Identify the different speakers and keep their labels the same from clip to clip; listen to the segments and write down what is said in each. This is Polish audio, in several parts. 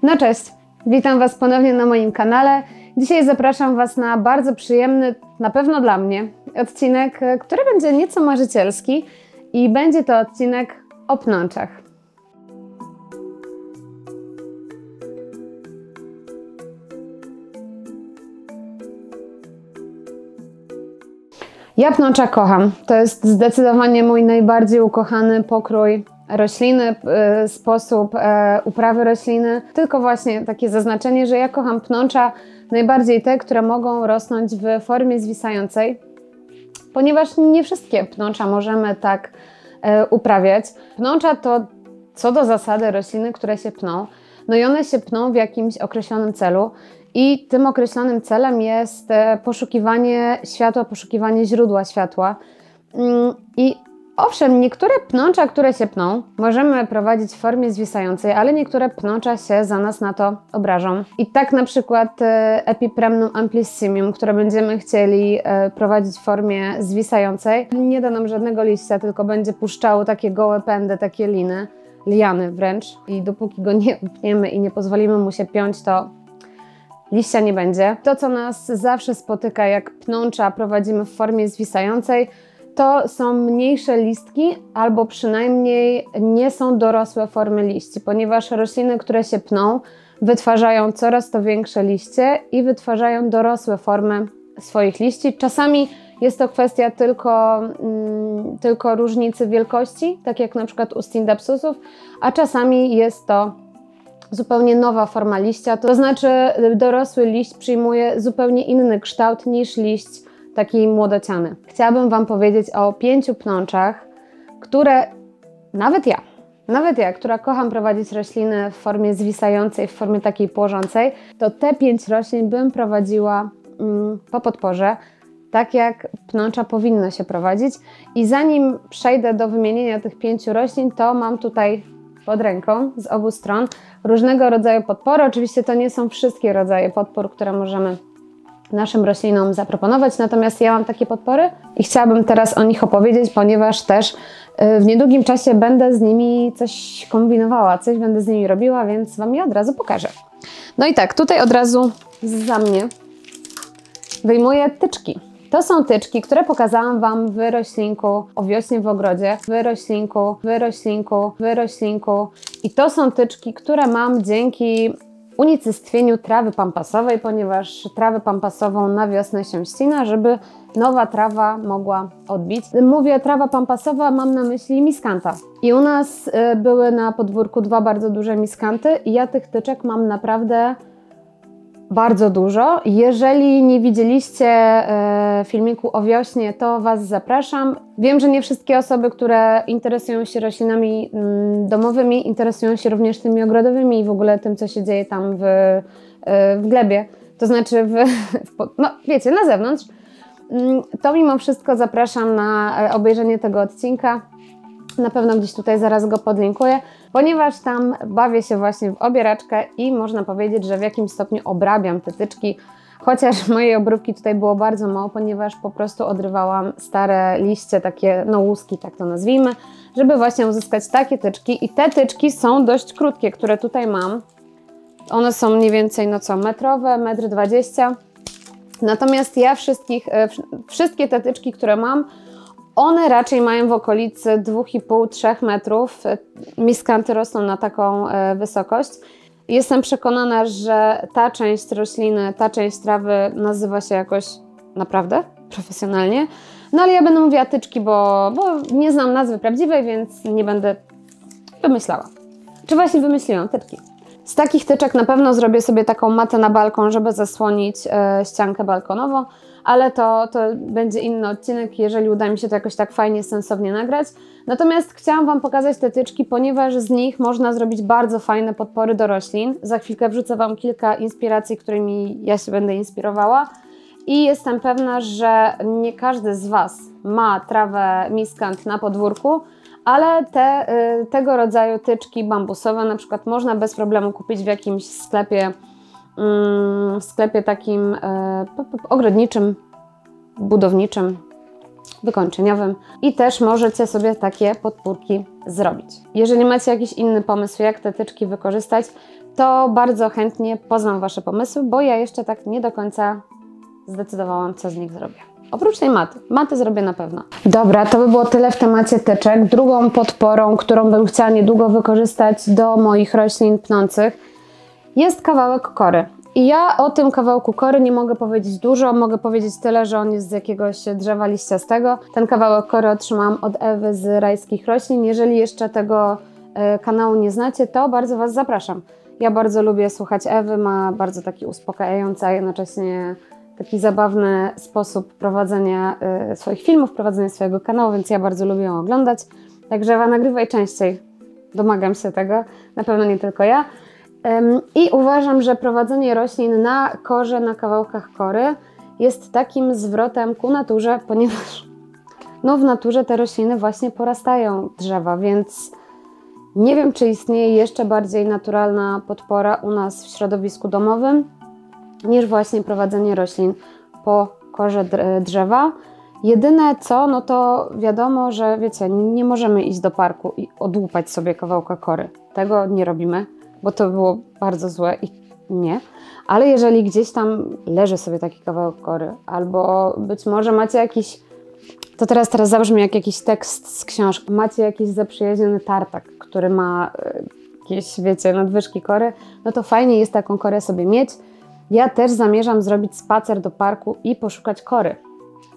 Speaker 1: No cześć, witam Was ponownie na moim kanale. Dzisiaj zapraszam Was na bardzo przyjemny, na pewno dla mnie, odcinek, który będzie nieco marzycielski i będzie to odcinek o pnączach. Ja pnącza kocham. To jest zdecydowanie mój najbardziej ukochany pokrój rośliny, sposób uprawy rośliny. Tylko właśnie takie zaznaczenie, że ja kocham pnącza najbardziej te, które mogą rosnąć w formie zwisającej, ponieważ nie wszystkie pnącza możemy tak uprawiać. Pnącza to co do zasady rośliny, które się pną, no i one się pną w jakimś określonym celu i tym określonym celem jest poszukiwanie światła, poszukiwanie źródła światła. I owszem, niektóre pnącza, które się pną, możemy prowadzić w formie zwisającej, ale niektóre pnącza się za nas na to obrażą. I tak na przykład Epipremnum amplissimium, które będziemy chcieli prowadzić w formie zwisającej, nie da nam żadnego liścia, tylko będzie puszczało takie gołe pędy, takie liany wręcz. I dopóki go nie upniemy i nie pozwolimy mu się piąć, to liścia nie będzie. To, co nas zawsze spotyka, jak pnącza prowadzimy w formie zwisającej, to są mniejsze listki, albo przynajmniej nie są dorosłe formy liści, ponieważ rośliny, które się pną, wytwarzają coraz to większe liście i wytwarzają dorosłe formy swoich liści. Czasami jest to kwestia tylko różnicy wielkości, tak jak na przykład u Stindapsusów, a czasami jest to zupełnie nowa forma liścia, to znaczy dorosły liść przyjmuje zupełnie inny kształt niż liść taki młodociany. Chciałabym Wam powiedzieć o 5 pnączach, które nawet ja, która kocham prowadzić rośliny w formie zwisającej, w formie takiej płożącej, to te 5 roślin bym prowadziła po podporze, tak jak pnącza powinno się prowadzić. I zanim przejdę do wymienienia tych 5 roślin, to mam tutaj pod ręką z obu stron różnego rodzaju podpory. Oczywiście to nie są wszystkie rodzaje podpór, które możemy naszym roślinom zaproponować, natomiast ja mam takie podpory i chciałabym teraz o nich opowiedzieć, ponieważ też w niedługim czasie będę z nimi coś kombinowała, coś będę z nimi robiła, więc Wam je od razu pokażę. No i tak, tutaj od razu za mnie wyjmuję tyczki. To są tyczki, które pokazałam Wam w roślinku o wiośnie w ogrodzie, w roślinku. I to są tyczki, które mam dzięki unicestwieniu trawy pampasowej, ponieważ trawę pampasową na wiosnę się ścina, żeby nowa trawa mogła odbić. Mówię trawa pampasowa, mam na myśli miskanta. I u nas były na podwórku 2 bardzo duże miskanty i ja tych tyczek mam naprawdę bardzo dużo. Jeżeli nie widzieliście filmiku o wiośnie, to Was zapraszam. Wiem, że nie wszystkie osoby, które interesują się roślinami domowymi, interesują się również tymi ogrodowymi i w ogóle tym, co się dzieje tam w glebie. To znaczy, no wiecie, na zewnątrz. To mimo wszystko zapraszam na obejrzenie tego odcinka. Na pewno gdzieś tutaj zaraz go podlinkuję, ponieważ tam bawię się właśnie w obieraczkę i można powiedzieć, że w jakimś stopniu obrabiam te tyczki, chociaż mojej obróbki tutaj było bardzo mało, ponieważ po prostu odrywałam stare liście, takie no łuski, tak to nazwijmy, żeby właśnie uzyskać takie tyczki i te tyczki są dość krótkie, które tutaj mam. One są mniej więcej no co, metrowe, 1,20 m. Natomiast ja wszystkie te tyczki, które mam, one raczej mają w okolicy 2,5–3 metrów. Miskanty rosną na taką wysokość. Jestem przekonana, że ta część rośliny, ta część trawy nazywa się jakoś naprawdę profesjonalnie. No ale ja będę mówiła tyczki, bo nie znam nazwy prawdziwej, więc nie będę wymyślała. Czy właśnie wymyśliłam tyczki? Z takich tyczek na pewno zrobię sobie taką matę na balkon, żeby zasłonić ściankę balkonową, ale to będzie inny odcinek, jeżeli uda mi się to jakoś tak fajnie, sensownie nagrać. Natomiast chciałam Wam pokazać te tyczki, ponieważ z nich można zrobić bardzo fajne podpory do roślin. Za chwilkę wrzucę Wam kilka inspiracji, którymi ja się będę inspirowała. I jestem pewna, że nie każdy z Was ma trawę miskant na podwórku, ale tego rodzaju tyczki bambusowe na przykład można bez problemu kupić w jakimś sklepie w sklepie takim ogrodniczym, budowniczym, wykończeniowym i też możecie sobie takie podpórki zrobić. Jeżeli macie jakiś inny pomysł, jak te tyczki wykorzystać, to bardzo chętnie poznam Wasze pomysły, bo ja jeszcze tak nie do końca zdecydowałam, co z nich zrobię. Oprócz tej maty. Maty zrobię na pewno. Dobra, to by było tyle w temacie tyczek. Drugą podporą, którą bym chciała niedługo wykorzystać do moich roślin pnących, jest kawałek kory. I ja o tym kawałku kory nie mogę powiedzieć dużo, mogę powiedzieć tyle, że on jest z jakiegoś drzewa liściastego. Ten kawałek kory otrzymałam od Ewy z Rajskich Roślin. Jeżeli jeszcze tego kanału nie znacie, to bardzo Was zapraszam. Ja bardzo lubię słuchać Ewy, ma bardzo taki uspokajający, a jednocześnie taki zabawny sposób prowadzenia swoich filmów, prowadzenia swojego kanału, więc ja bardzo lubię ją oglądać. Także Ewa, nagrywaj częściej. Domagam się tego, na pewno nie tylko ja. I uważam, że prowadzenie roślin na korze, na kawałkach kory jest takim zwrotem ku naturze, ponieważ no, w naturze te rośliny właśnie porastają drzewa, więc nie wiem, czy istnieje jeszcze bardziej naturalna podpora u nas w środowisku domowym niż właśnie prowadzenie roślin po korze drzewa. Jedyne co, no to wiadomo, że wiecie, nie możemy iść do parku i odłupać sobie kawałka kory. Tego nie robimy, bo to było bardzo złe i nie. Ale jeżeli gdzieś tam leży sobie taki kawałek kory, albo być może macie jakiś, to teraz zabrzmi jak jakiś tekst z książki, macie jakiś zaprzyjaźniony tartak, który ma jakieś, wiecie, nadwyżki kory, no to fajnie jest taką korę sobie mieć. Ja też zamierzam zrobić spacer do parku i poszukać kory.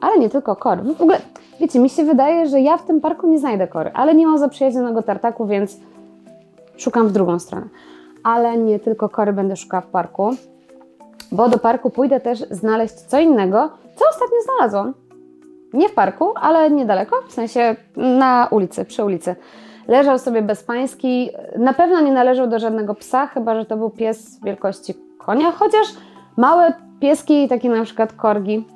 Speaker 1: Ale nie tylko kory. W ogóle, wiecie, mi się wydaje, że ja w tym parku nie znajdę kory, ale nie mam zaprzyjaźnionego tartaku, więc szukam w drugą stronę. Ale nie tylko kory będę szukała w parku, bo do parku pójdę też znaleźć co innego, co ostatnio znalazłam. Nie w parku, ale niedaleko, w sensie na ulicy, przy ulicy. Leżał sobie bezpański, na pewno nie należał do żadnego psa, chyba że to był pies wielkości konia, chociaż małe pieski, takie na przykład korgi,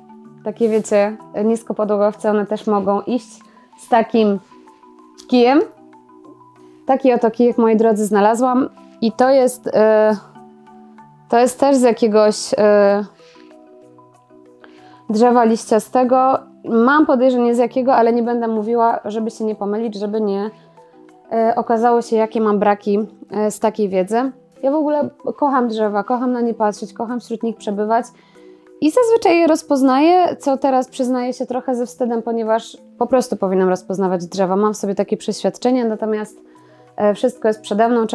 Speaker 1: takie wiecie, niskopodłogowce, one też mogą iść z takim kijem. Taki oto kijek, moi drodzy, znalazłam i to jest też z jakiegoś drzewa liściastego. Mam podejrzenie z jakiego, ale nie będę mówiła, żeby się nie pomylić, żeby nie okazało się, jakie mam braki z takiej wiedzy. Ja w ogóle kocham drzewa, kocham na nie patrzeć, kocham wśród nich przebywać i zazwyczaj je rozpoznaję, co teraz przyznaję się trochę ze wstydem, ponieważ po prostu powinnam rozpoznawać drzewa. Mam w sobie takie przeświadczenie, natomiast wszystko jest przede mną,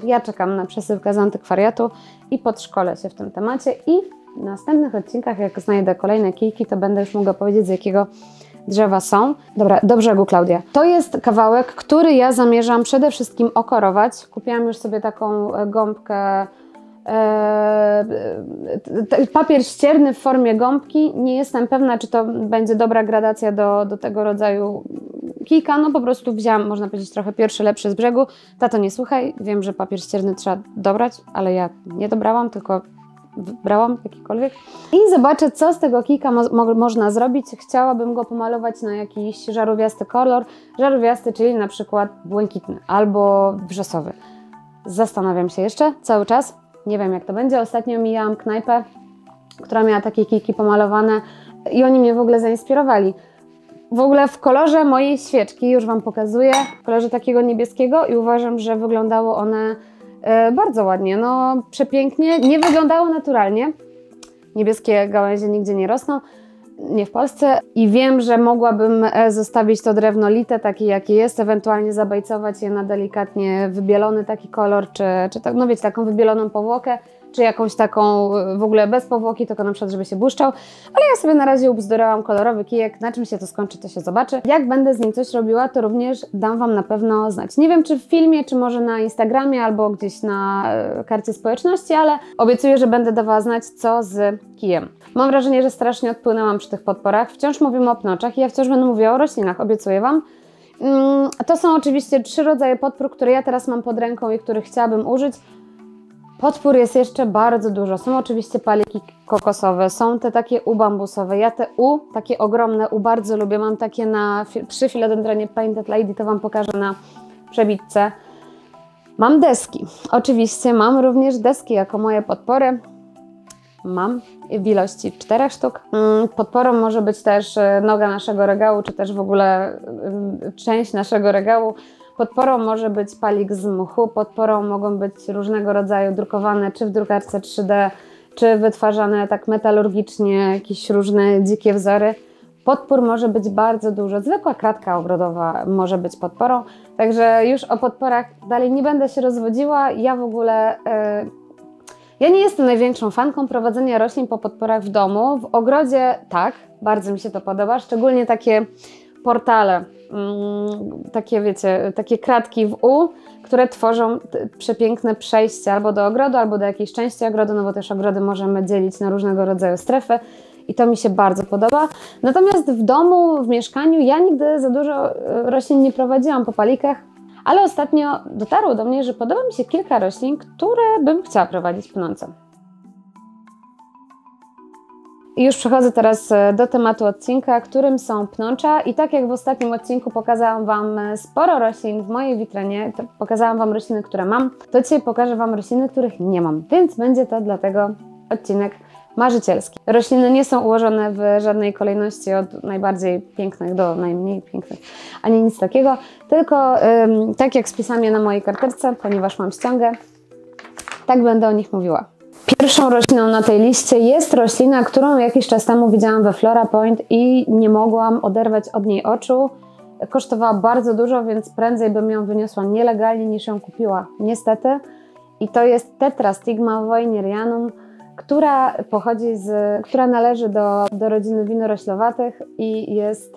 Speaker 1: ja czekam na przesyłkę z antykwariatu i podszkolę się w tym temacie i w następnych odcinkach, jak znajdę kolejne kijki, to będę już mogła powiedzieć, z jakiego drzewa są. Dobra, do brzegu, Klaudia. To jest kawałek, który ja zamierzam przede wszystkim okorować. Kupiłam już sobie taką gąbkę, papier ścierny w formie gąbki. Nie jestem pewna, czy to będzie dobra gradacja do tego rodzaju kijka. No po prostu wzięłam, można powiedzieć, trochę pierwszy, lepszy z brzegu. Tato, nie słuchaj, wiem, że papier ścierny trzeba dobrać, ale ja nie dobrałam, tylko wybrałam jakikolwiek. I zobaczę, co z tego kijka można zrobić. Chciałabym go pomalować na jakiś żarówiasty kolor. Żarówiasty, czyli na przykład błękitny albo wrzosowy. Zastanawiam się jeszcze cały czas. Nie wiem, jak to będzie. Ostatnio mijałam knajpę, która miała takie kijki pomalowane i oni mnie w ogóle zainspirowali. W ogóle w kolorze mojej świeczki, już Wam pokazuję, w kolorze takiego niebieskiego i uważam, że wyglądały one bardzo ładnie, no przepięknie, nie wyglądało naturalnie. Niebieskie gałęzie nigdzie nie rosną, nie w Polsce i wiem, że mogłabym zostawić to drewno lite, takie jakie jest, ewentualnie zabajcować je na delikatnie wybielony taki kolor, czy tak, no wiecie, taką wybieloną powłokę, czy jakąś taką w ogóle bez powłoki, tylko na przykład, żeby się błyszczał. Ale ja sobie na razie ubzdurałam kolorowy kijek, na czym się to skończy, to się zobaczy. Jak będę z nim coś robiła, to również dam Wam na pewno znać. Nie wiem, czy w filmie, czy może na Instagramie, albo gdzieś na karcie społeczności, ale obiecuję, że będę dawała znać, co z kijem. Mam wrażenie, że strasznie odpłynęłam przy tych podporach. Wciąż mówimy o pnoczach i ja wciąż będę mówiła o roślinach, obiecuję Wam. To są oczywiście 3 rodzaje podpór, które ja teraz mam pod ręką i których chciałabym użyć. Podpór jest jeszcze bardzo dużo. Są oczywiście paliki kokosowe, są te takie bambusowe. Ja te takie ogromne bardzo lubię. Mam takie przy Philodendronie Painted Lady, to Wam pokażę na przebitce. Mam deski. Oczywiście mam również deski jako moje podpory. Mam w ilości 4 sztuk. Podporą może być też noga naszego regału, czy też w ogóle część naszego regału. Podporą może być palik z mchu, podporą mogą być różnego rodzaju drukowane, czy w drukarce 3D, czy wytwarzane tak metalurgicznie, jakieś różne dzikie wzory. Podpór może być bardzo dużo. Zwykła kratka ogrodowa może być podporą. Także już o podporach dalej nie będę się rozwodziła. Ja w ogóle... Ja nie jestem największą fanką prowadzenia roślin po podporach w domu. W ogrodzie tak, bardzo mi się to podoba, szczególnie takie portale, takie wiecie, takie kratki w U, które tworzą przepiękne przejście albo do ogrodu, albo do jakiejś części ogrodu, no bo też ogrody możemy dzielić na różnego rodzaju strefy i to mi się bardzo podoba. Natomiast w domu, w mieszkaniu ja nigdy za dużo roślin nie prowadziłam po palikach, ale ostatnio dotarło do mnie, że podoba mi się kilka roślin, które bym chciała prowadzić pnące. I już przechodzę teraz do tematu odcinka, którym są pnącza. I tak jak w ostatnim odcinku pokazałam Wam sporo roślin w mojej witrynie, pokazałam Wam rośliny, które mam, to dzisiaj pokażę Wam rośliny, których nie mam, więc będzie to dlatego odcinek marzycielski. Rośliny nie są ułożone w żadnej kolejności od najbardziej pięknych do najmniej pięknych, ani nic takiego, tylko tak jak spisałam je na mojej karteczce, ponieważ mam ściągę, tak będę o nich mówiła. Pierwszą rośliną na tej liście jest roślina, którą jakiś czas temu widziałam we Flora Point i nie mogłam oderwać od niej oczu. Kosztowała bardzo dużo, więc prędzej bym ją wyniosła nielegalnie niż ją kupiła, niestety. I to jest Tetrastigma Weynerianum, która należy do rodziny winoroślowatych i jest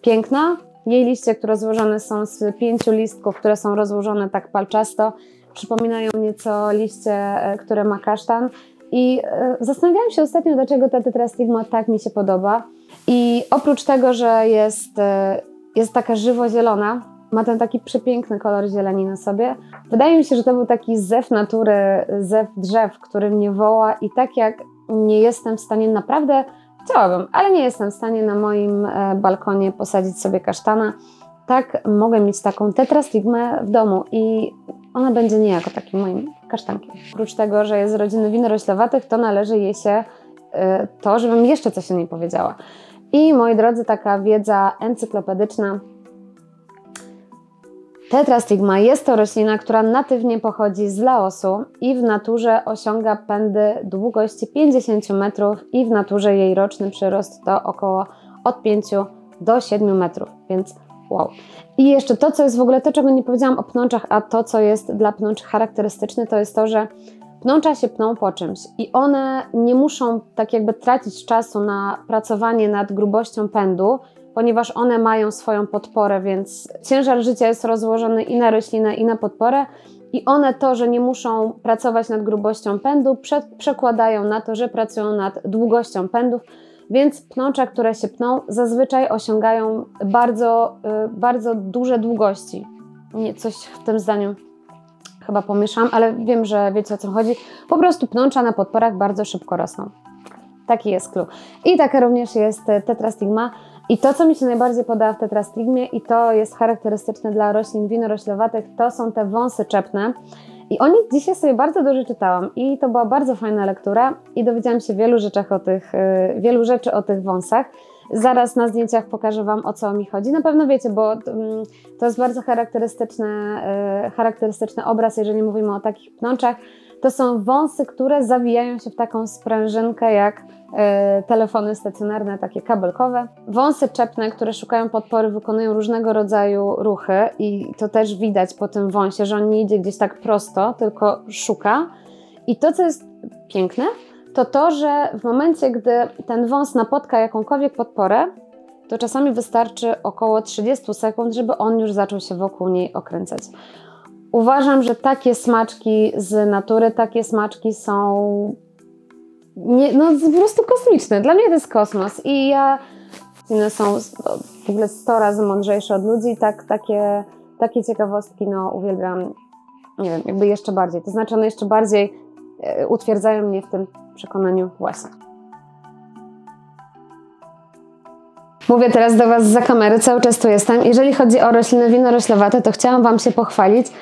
Speaker 1: piękna. Jej liście, które złożone są z 5 listków, które są rozłożone tak palczasto, przypominają nieco liście, które ma kasztan. I zastanawiałam się ostatnio, dlaczego ta Tetrastigma tak mi się podoba. I oprócz tego, że jest taka żywo-zielona, ma ten taki przepiękny kolor zieleni na sobie. Wydaje mi się, że to był taki zew natury, zew drzew, który mnie woła i tak jak nie jestem w stanie, naprawdę chciałabym, ale nie jestem w stanie na moim balkonie posadzić sobie kasztana, tak mogę mieć taką Tetrastigmę w domu i ona będzie niejako takim moim kasztankiem. Oprócz tego, że jest z rodziny winoroślowatych, to należy jej się to, żebym jeszcze coś o niej powiedziała. I moi drodzy, taka wiedza encyklopedyczna. Tetrastigma jest to roślina, która natywnie pochodzi z Laosu i w naturze osiąga pędy długości 50 metrów i w naturze jej roczny przyrost to około od 5 do 7 metrów, więc wow. I jeszcze to, co jest w ogóle, to czego nie powiedziałam o pnączach, a to, co jest dla pnącz charakterystyczne, to jest to, że pnącza się pną po czymś i one nie muszą tak jakby tracić czasu na pracowanie nad grubością pędu, ponieważ one mają swoją podporę, więc ciężar życia jest rozłożony i na roślinę, i na podporę i one to, że nie muszą pracować nad grubością pędu, przekładają na to, że pracują nad długością pędów, więc pnącza, które się pną, zazwyczaj osiągają bardzo duże długości. Nie, coś w tym zdaniu chyba pomieszam, ale wiem, że wiecie, o co chodzi. Po prostu pnącza na podporach bardzo szybko rosną. Taki jest clue. I taka również jest Tetrastigma. I to, co mi się najbardziej podoba w Tetrastigmie i to jest charakterystyczne dla roślin winoroślowatych, to są te wąsy czepne. I o nich dzisiaj sobie bardzo dużo czytałam i to była bardzo fajna lektura i dowiedziałam się wielu rzeczy o tych wąsach. Zaraz na zdjęciach pokażę Wam, o co mi chodzi. Na pewno wiecie, bo to jest bardzo charakterystyczny obraz, jeżeli mówimy o takich pnączach. To są wąsy, które zawijają się w taką sprężynkę jak telefony stacjonarne, takie kabelkowe. Wąsy czepne, które szukają podpory, wykonują różnego rodzaju ruchy i to też widać po tym wąsie, że on nie idzie gdzieś tak prosto, tylko szuka. I to, co jest piękne, to, że w momencie, gdy ten wąs napotka jakąkolwiek podporę, to czasami wystarczy około 30 sekund, żeby on już zaczął się wokół niej okręcać. Uważam, że takie smaczki z natury, takie smaczki są po prostu kosmiczne. Dla mnie to jest kosmos i one są w ogóle 100 razy mądrzejsze od ludzi. Takie ciekawostki uwielbiam, nie wiem, jakby jeszcze bardziej. To znaczy one jeszcze bardziej utwierdzają mnie w tym przekonaniu właśnie. Mówię teraz do Was zza kamery, cały czas tu jestem. Jeżeli chodzi o rośliny winoroślowate, to chciałam Wam się pochwalić,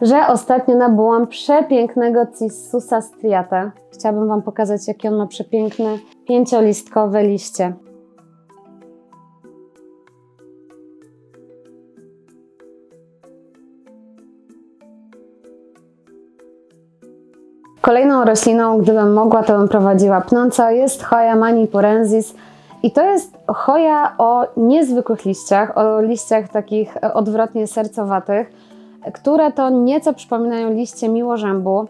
Speaker 1: że ostatnio nabyłam przepięknego Cissusa striata. Chciałabym Wam pokazać, jakie on ma przepiękne, 5-listkowe liście. Kolejną rośliną, gdybym mogła, to bym prowadziła pnącą, jest Hoja manipurensis. I to jest choja o niezwykłych liściach, o liściach takich odwrotnie sercowatych, które to nieco przypominają liście miłożębu.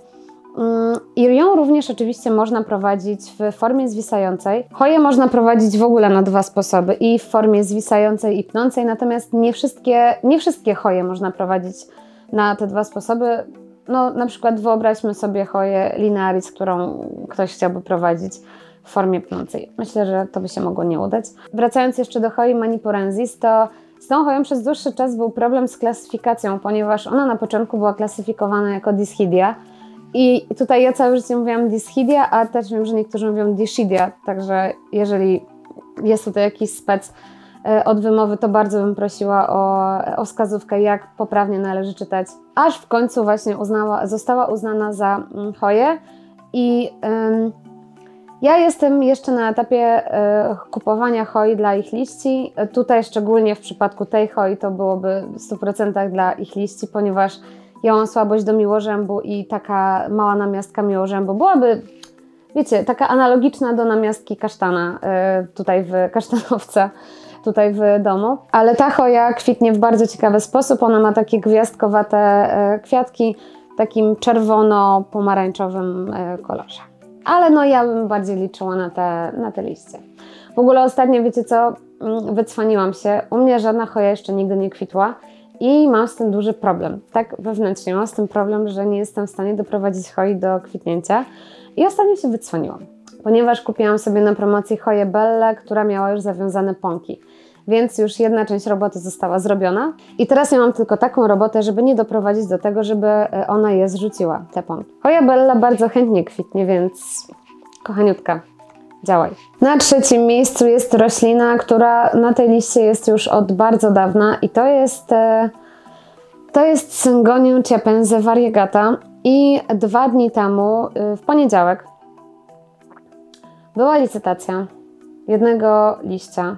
Speaker 1: I ją również oczywiście można prowadzić w formie zwisającej. Choję można prowadzić w ogóle na 2 sposoby, i w formie zwisającej i pnącej, natomiast nie wszystkie choje można prowadzić na te 2 sposoby. No, na przykład wyobraźmy sobie choję linearis, którą ktoś chciałby prowadzić w formie pnącej. Myślę, że to by się mogło nie udać. Wracając jeszcze do choi manipurensis, to z tą choją przez dłuższy czas był problem z klasyfikacją, ponieważ ona na początku była klasyfikowana jako Dischidia. I tutaj ja całe życie mówiłam Dischidia, a też wiem, że niektórzy mówią Dischidia, także jeżeli jest tutaj jakiś spec od wymowy, to bardzo bym prosiła o wskazówkę, jak poprawnie należy czytać. Aż w końcu właśnie została uznana za choję i ja jestem jeszcze na etapie kupowania choi dla ich liści. Tutaj szczególnie w przypadku tej choi to byłoby w 100% dla ich liści, ponieważ ja mam słabość do miłożębu i taka mała namiastka miłożębu byłaby, wiecie, taka analogiczna do namiastki kasztana tutaj w kasztanowca, tutaj w domu. Ale ta choja kwitnie w bardzo ciekawy sposób. Ona ma takie gwiazdkowate kwiatki w takim czerwono-pomarańczowym kolorze. Ale no ja bym bardziej liczyła na te liście. W ogóle ostatnio, wiecie co, wycwaniłam się. U mnie żadna choja jeszcze nigdy nie kwitła i mam z tym duży problem. Tak wewnętrznie mam z tym problem, że nie jestem w stanie doprowadzić choi do kwitnięcia. I ostatnio się wycwaniłam, ponieważ kupiłam sobie na promocji choję Bellę, która miała już zawiązane pąki. Więc już jedna część roboty została zrobiona i teraz ja mam tylko taką robotę, żeby nie doprowadzić do tego, żeby ona je zrzuciła, te pąki. Choja Bella bardzo chętnie kwitnie, więc kochaniutka, działaj. Na 3. miejscu jest roślina, która na tej liście jest już od bardzo dawna i to jest Syngonium chiapense variegata i 2 dni temu, w poniedziałek, była licytacja jednego liścia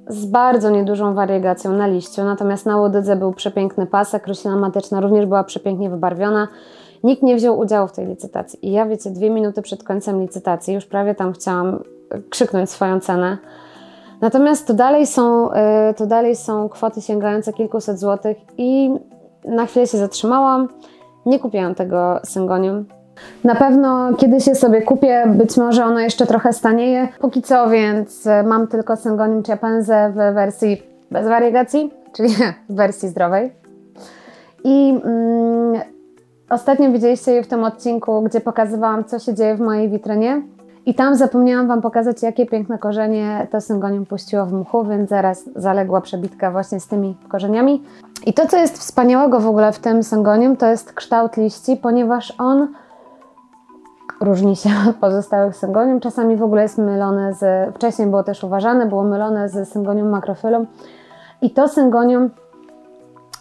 Speaker 1: z bardzo niedużą wariegacją na liściu, natomiast na łodydze był przepiękny pasek, roślina matyczna również była przepięknie wybarwiona. Nikt nie wziął udziału w tej licytacji i ja, wiecie, 2 minuty przed końcem licytacji już prawie tam chciałam krzyknąć swoją cenę. Natomiast to dalej są kwoty sięgające kilkuset złotych i na chwilę się zatrzymałam, nie kupiłam tego Syngonium. Na pewno kiedyś je sobie kupię, być może ono jeszcze trochę stanieje. Póki co, więc mam tylko Syngonium chiapense w wersji bez wariegacji, czyli w wersji zdrowej. I ostatnio widzieliście je w tym odcinku, gdzie pokazywałam, co się dzieje w mojej witrynie. I tam zapomniałam Wam pokazać, jakie piękne korzenie to Syngonium puściło w mchu, więc zaraz zaległa przebitka właśnie z tymi korzeniami. I to, co jest wspaniałego w ogóle w tym Syngonium, to jest kształt liści, ponieważ on różni się od pozostałych Syngonium. Czasami w ogóle jest mylone wcześniej było też uważane, było mylone z Syngonium macrophyllum. I to Syngonium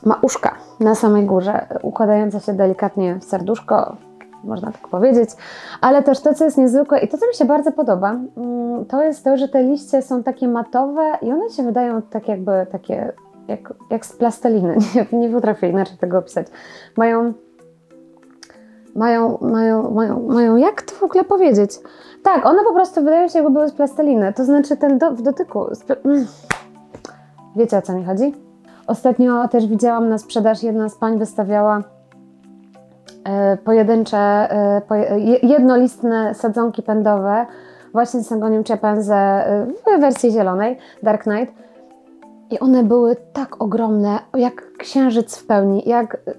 Speaker 1: ma uszka na samej górze, układające się delikatnie w serduszko, można tak powiedzieć. Ale też to, co jest niezwykłe i to, co mi się bardzo podoba, to jest to, że te liście są takie matowe i one się wydają tak jakby takie, jak z plasteliny. Nie potrafię inaczej tego opisać. Mają, jak to w ogóle powiedzieć? Tak, one po prostu wydają się, jakby były z plasteliny. To znaczy w dotyku. Wiecie, o co mi chodzi? Ostatnio też widziałam na sprzedaż, jedna z pań wystawiała pojedyncze, jednolistne sadzonki pędowe właśnie z Syngonium chiapense w wersji zielonej, Dark Knight. I one były tak ogromne, jak księżyc w pełni,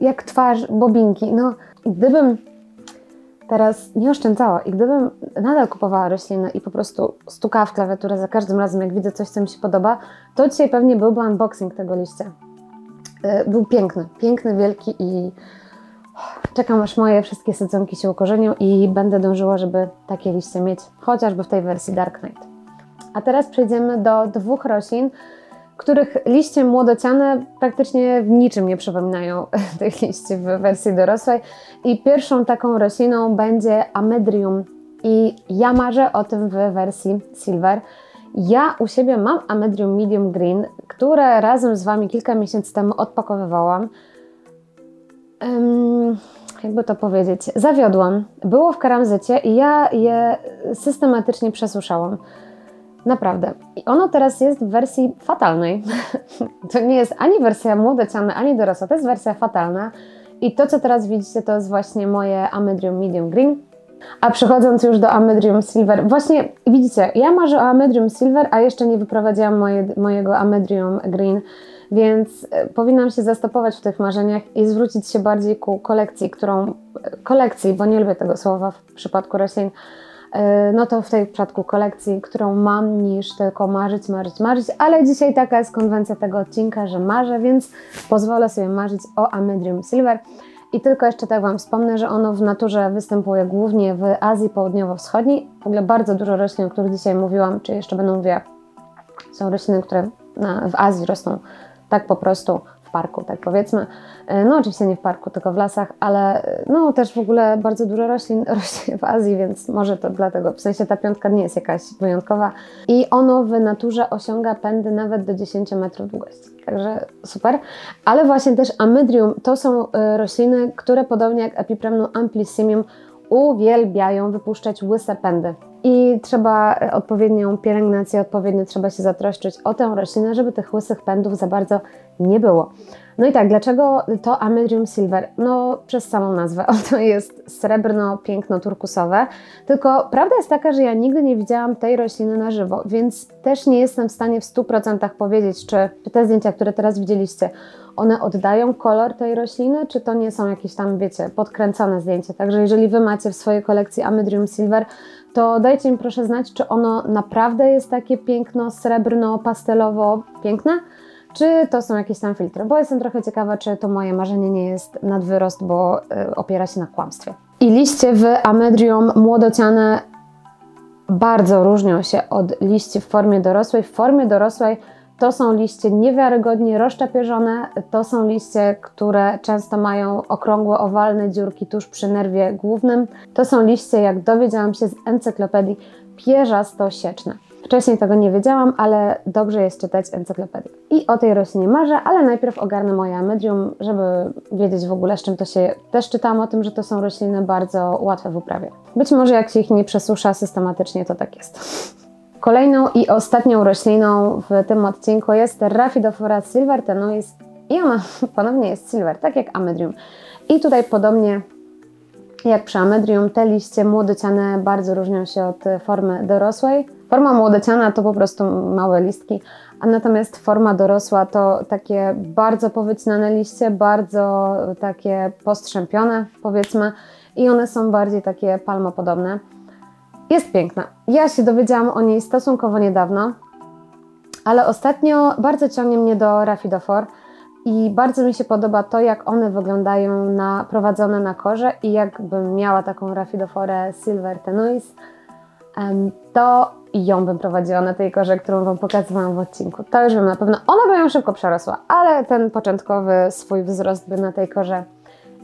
Speaker 1: jak twarz bobinki. No, gdybym teraz nie oszczędzała i gdybym nadal kupowała rośliny i po prostu stukała w klawiaturę za każdym razem, jak widzę coś, co mi się podoba, to dzisiaj pewnie byłby unboxing tego liścia. Był piękny, wielki i czekam, aż moje wszystkie sadzonki się ukorzenią i będę dążyła, żeby takie liście mieć, chociażby w tej wersji Dark Knight. A teraz przejdziemy do 2 roślin, których liście młodociane praktycznie w niczym nie przypominają tych liści w wersji dorosłej. I pierwszą taką rośliną będzie Amedrium i ja marzę o tym w wersji Silver. Ja u siebie mam Amedrium Medium Green, które razem z Wami kilka miesięcy temu odpakowywałam. Jakby to powiedzieć, zawiodłam. Było w karamzycie i ja je systematycznie przesuszałam. Naprawdę. I ono teraz jest w wersji fatalnej. To nie jest ani wersja młodociana, ani dorosła, to jest wersja fatalna. I to, co teraz widzicie, to jest właśnie moje Amedrium Medium Green. A przechodząc już do Amedrium Silver, właśnie widzicie, ja marzę o Amedrium Silver, a jeszcze nie wyprowadziłam mojego Amedrium Green, więc powinnam się zastopować w tych marzeniach i zwrócić się bardziej ku kolekcji, bo nie lubię tego słowa w przypadku roślin, no to w tej przypadku kolekcji, którą mam, niż tylko marzyć, ale dzisiaj taka jest konwencja tego odcinka, że marzę, więc pozwolę sobie marzyć o Amedrium Silver. I tylko jeszcze tak Wam wspomnę, że ono w naturze występuje głównie w Azji Południowo-Wschodniej. W ogóle bardzo dużo roślin, o których dzisiaj mówiłam, czy jeszcze będę mówiła, są rośliny, które w Azji rosną tak po prostu w parku, tak powiedzmy. No oczywiście nie w parku, tylko w lasach, ale no też w ogóle bardzo dużo roślin rośnie w Azji, więc może to dlatego, w sensie ta piątka nie jest jakaś wyjątkowa. I ono w naturze osiąga pędy nawet do 10 metrów długości, także super. Ale właśnie też Amedrium to są rośliny, które podobnie jak Epipremnum amplissimium uwielbiają wypuszczać łyse pędy. I trzeba odpowiednią pielęgnację, odpowiednio trzeba się zatroszczyć o tę roślinę, żeby tych łysych pędów za bardzo nie było. No i tak, dlaczego to Amedrium Silver? No przez samą nazwę, ono jest srebrno-piękno-turkusowe, tylko prawda jest taka, że ja nigdy nie widziałam tej rośliny na żywo, więc też nie jestem w stanie w 100% powiedzieć, czy te zdjęcia, które teraz widzieliście, one oddają kolor tej rośliny, czy to nie są jakieś tam, wiecie, podkręcone zdjęcia. Także jeżeli Wy macie w swojej kolekcji Amedrium Silver, to dajcie mi proszę znać, czy ono naprawdę jest takie piękno, srebrno, pastelowo piękne, czy to są jakieś tam filtry, bo jestem trochę ciekawa, czy to moje marzenie nie jest nad wyrost, bo opiera się na kłamstwie. I liście w Amedrium młodociane bardzo różnią się od liści w formie dorosłej. W formie dorosłej to są liście niewiarygodnie rozczapieżone, to są liście, które często mają okrągłe, owalne dziurki tuż przy nerwie głównym. To są liście, jak dowiedziałam się z encyklopedii, pierzasto-sieczne. Wcześniej tego nie wiedziałam, ale dobrze jest czytać encyklopedię. I o tej roślinie marzę, ale najpierw ogarnę moje Amedrium, żeby wiedzieć w ogóle, z czym to się... Też czytałam o tym, że to są rośliny bardzo łatwe w uprawie. Być może jak się ich nie przesusza systematycznie, to tak jest. Kolejną i ostatnią rośliną w tym odcinku jest Rhaphidophora silvertenuis i ona ponownie jest silver, tak jak Amedrium. I tutaj podobnie jak przy Amedrium, te liście młodociane bardzo różnią się od formy dorosłej. Forma młodociana to po prostu małe listki, a natomiast forma dorosła to takie bardzo powycinane liście, bardzo takie postrzępione, powiedzmy, i one są bardziej takie palmopodobne. Jest piękna. Ja się dowiedziałam o niej stosunkowo niedawno, ale ostatnio bardzo ciągnie mnie do Rhaphidophor i bardzo mi się podoba to, jak one wyglądają prowadzone na korze i jakbym miała taką Rhaphidophorę silvertenuis, to ją bym prowadziła na tej korze, którą Wam pokazywałam w odcinku. To już bym na pewno, ona by ją szybko przerosła, ale ten początkowy swój wzrost by na tej korze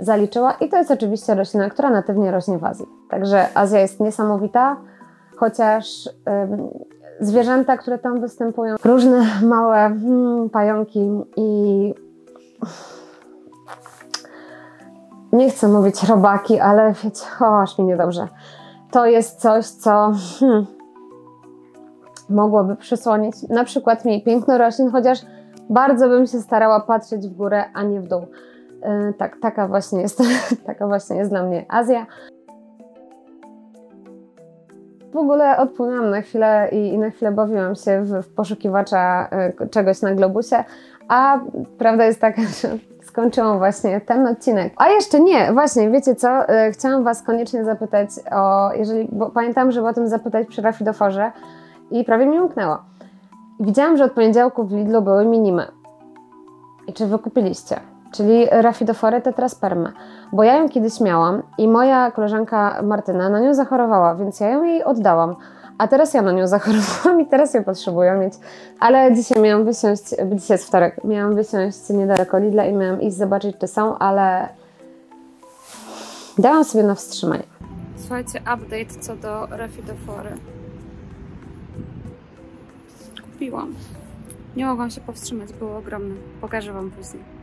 Speaker 1: zaliczyła i to jest oczywiście roślina, która natywnie rośnie w Azji. Także Azja jest niesamowita, chociaż zwierzęta, które tam występują, różne małe pająki i nie chcę mówić robaki, ale wiecie, aż mi niedobrze. To jest coś, co mogłoby przysłonić na przykład mi piękno roślin, chociaż bardzo bym się starała patrzeć w górę, a nie w dół. Tak, taka właśnie jest dla mnie Azja. W ogóle odpłynęłam na chwilę i na chwilę bawiłam się w poszukiwacza czegoś na globusie, a prawda jest taka, że skończyłam właśnie ten odcinek. A jeszcze nie, właśnie, wiecie co? Chciałam Was koniecznie zapytać bo pamiętam, żeby o tym zapytać przy Rhaphidophorze i prawie mi umknęło. Widziałam, że od poniedziałku w Lidlu były minimy. I czy Wy kupiliście? Czyli Rhaphidophorę tetraspermę, bo ja ją kiedyś miałam i moja koleżanka Martyna na nią zachorowała, więc ja ją jej oddałam, a teraz ja na nią zachorowałam i teraz ją potrzebuję mieć. Ale dzisiaj miałam wysiąść, dzisiaj jest wtorek, miałam wysiąść niedaleko Lidla i miałam iść zobaczyć, czy są, ale dałam sobie na wstrzymanie. Słuchajcie, update co do Rafidofory. Kupiłam. Nie mogłam się powstrzymać, było ogromne. Pokażę Wam później.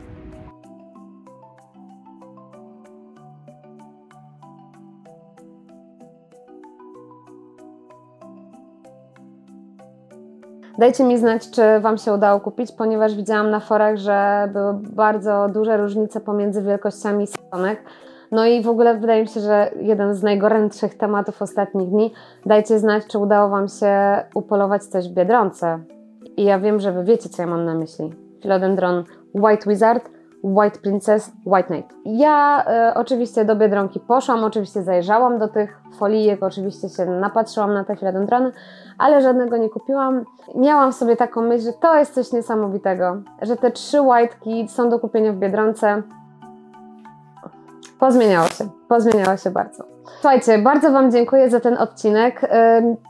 Speaker 1: Dajcie mi znać, czy Wam się udało kupić, ponieważ widziałam na forach, że były bardzo duże różnice pomiędzy wielkościami setonek. No i w ogóle wydaje mi się, że jeden z najgorętszych tematów ostatnich dni. Dajcie znać, czy udało Wam się upolować coś w Biedronce. I ja wiem, że Wy wiecie, co ja mam na myśli. Philodendron White Wizard, White Princess, White Knight. Ja oczywiście do Biedronki poszłam, oczywiście zajrzałam do tych folijek, oczywiście się napatrzyłam na te filodendrony, ale żadnego nie kupiłam. Miałam w sobie taką myśl, że to jest coś niesamowitego, że te 3 white'ki są do kupienia w Biedronce. Pozmieniało się bardzo. Słuchajcie, bardzo Wam dziękuję za ten odcinek.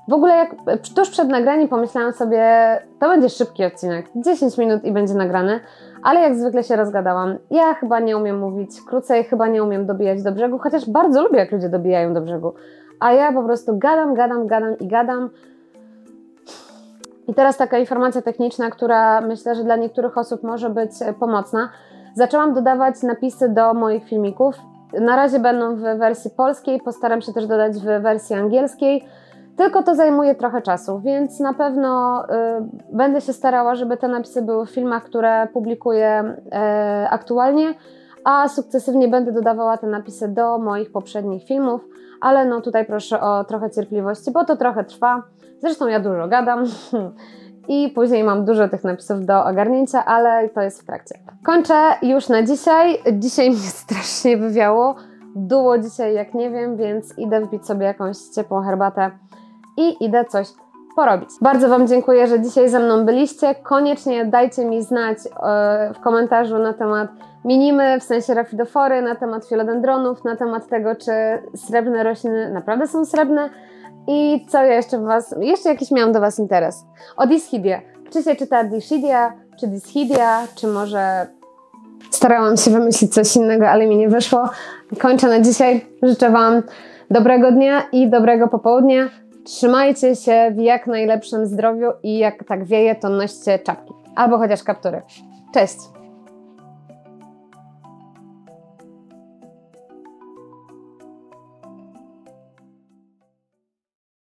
Speaker 1: W ogóle jak tuż przed nagraniem pomyślałam sobie, to będzie szybki odcinek, 10 minut i będzie nagrany, ale jak zwykle się rozgadałam. Ja chyba nie umiem mówić krócej, chyba nie umiem dobijać do brzegu, chociaż bardzo lubię, jak ludzie dobijają do brzegu. A ja po prostu gadam. I teraz taka informacja techniczna, która myślę, że dla niektórych osób może być pomocna. Zaczęłam dodawać napisy do moich filmików. Na razie będą w wersji polskiej, postaram się też dodać w wersji angielskiej, tylko to zajmuje trochę czasu, więc na pewno będę się starała, żeby te napisy były w filmach, które publikuję aktualnie, a sukcesywnie będę dodawała te napisy do moich poprzednich filmów, ale no tutaj proszę o trochę cierpliwości, bo to trochę trwa. Zresztą ja dużo gadam i później mam dużo tych napisów do ogarnięcia, ale to jest w trakcie. Kończę już na dzisiaj. Dzisiaj mnie strasznie wywiało. Duło dzisiaj jak nie wiem, więc idę wbić sobie jakąś ciepłą herbatę i idę coś porobić. Bardzo Wam dziękuję, że dzisiaj ze mną byliście. Koniecznie dajcie mi znać w komentarzu na temat minimy, w sensie rafidofory, na temat filodendronów, na temat tego, czy srebrne rośliny naprawdę są srebrne i co ja jeszcze jakiś miałam do Was interes. O Dischidia. Czy się czyta Dischidia, czy Dischidia, czy może starałam się wymyślić coś innego, ale mi nie wyszło. Kończę na dzisiaj. Życzę Wam dobrego dnia i dobrego popołudnia. Trzymajcie się w jak najlepszym zdrowiu i jak tak wieje, to noście czapki. Albo chociaż kaptury. Cześć!